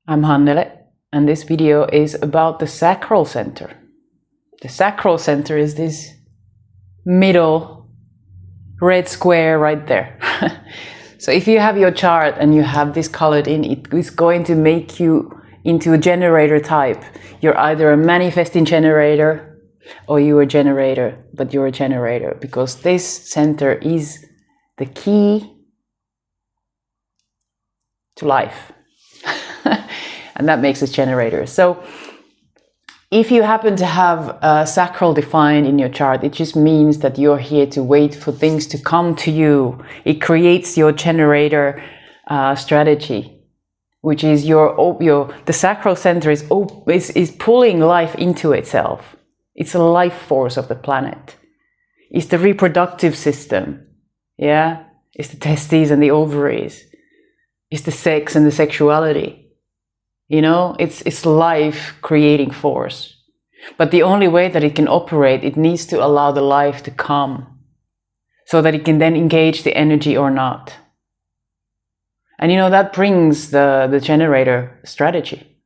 I'm Hannele, and this video is about the Sacral Center. The Sacral Center is this middle red square right there. So if you have your chart and you have this colored in, it is going to make you into a generator type. You're either a manifesting generator or you're a generator, but you're a generator because this center is the key to life. And that makes us generators. So if you happen to have a sacral defined in your chart, it just means that you're here to wait for things to come to you. It creates your generator strategy, which is the sacral center is pulling life into itself. It's a life force of the planet. It's the reproductive system. Yeah, it's the testes and the ovaries. It's the sex and the sexuality. You know, it's life creating force. But the only way that it can operate, it needs to allow the life to come so that it can then engage the energy or not. And you know, that brings the generator strategy.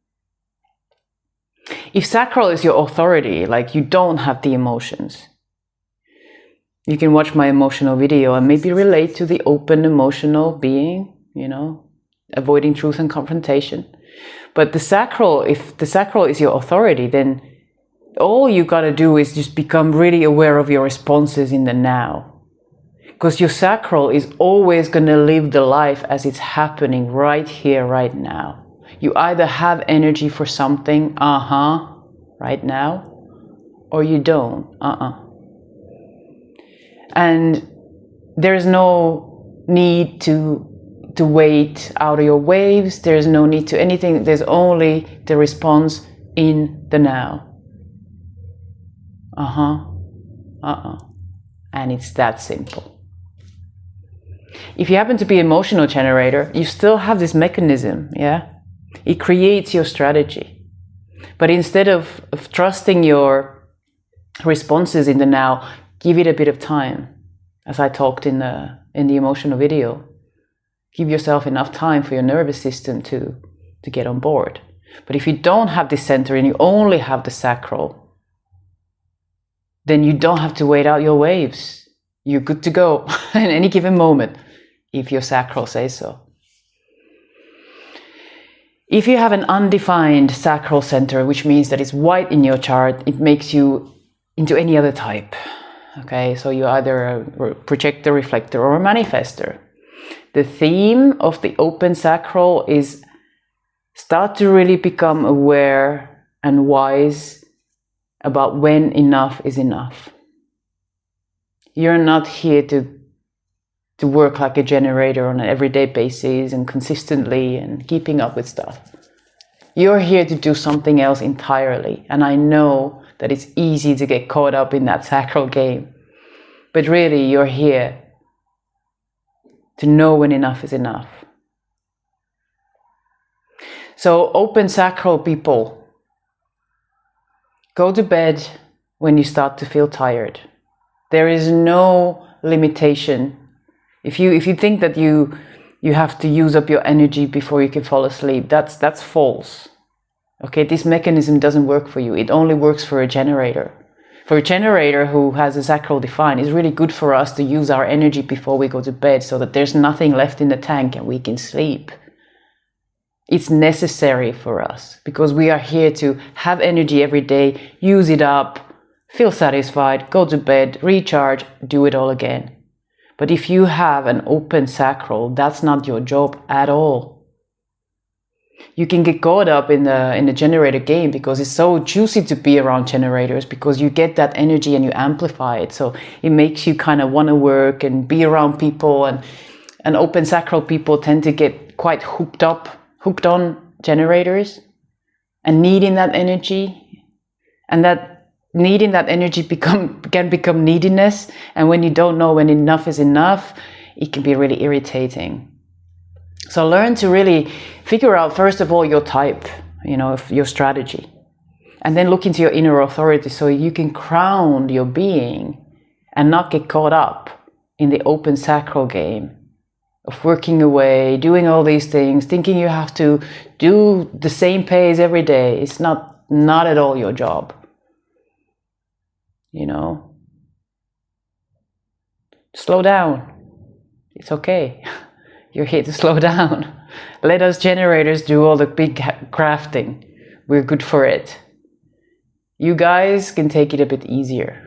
If sacral is your authority, like you don't have the emotions, you can watch my emotional video and maybe relate to the open emotional being, you know, avoiding truth and confrontation. But the sacral, if the sacral is your authority, then all you got to do is just become really aware of your responses in the now. Because your sacral is always going to live the life as it's happening right here, right now. You either have energy for something, right now, or you don't, And there's no need to wait out of your waves. There's no need to anything. There's only the response in the now. And it's that simple. If you happen to be an emotional generator, you still have this mechanism, yeah? It creates your strategy. But instead of trusting your responses in the now, give it a bit of time. As I talked in the emotional video. Give yourself enough time for your nervous system to get on board. But if you don't have this center and you only have the sacral, then you don't have to wait out your waves. You're good to go at any given moment, if your sacral says so. If you have an undefined sacral center, which means that it's white in your chart, it makes you into any other type. Okay, so you're either a projector, reflector, or a manifester. The theme of the open sacral is start to really become aware and wise about when enough is enough. You're not here to work like a generator on an everyday basis and consistently and keeping up with stuff. You're here to do something else entirely. And I know that it's easy to get caught up in that sacral game. But really, you're here to know when enough is enough. So open sacral people, go to bed when you start to feel tired. There is no limitation. If you think that you have to use up your energy before you can fall asleep, that's false. Okay, this mechanism doesn't work for you. It only works for a generator. For a generator who has a sacral defined, it's really good for us to use our energy before we go to bed so that there's nothing left in the tank and we can sleep. It's necessary for us because we are here to have energy every day, use it up, feel satisfied, go to bed, recharge, do it all again. But if you have an open sacral, that's not your job at all. You can get caught up in the generator game because it's so juicy to be around generators because you get that energy and you amplify it. So it makes you kind of want to work and be around people, and open sacral people tend to get quite hooked on generators and needing that energy. And that needing that energy can become neediness. And when you don't know when enough is enough, it can be really irritating. So learn to really figure out, first of all, your type, you know, your strategy. And then look into your inner authority so you can ground your being and not get caught up in the open sacral game of working away, doing all these things, thinking you have to do the same pace every day. It's not at all your job. You know, slow down. It's okay. You're here to slow down. Let us generators do all the big crafting. We're good for it. You guys can take it a bit easier.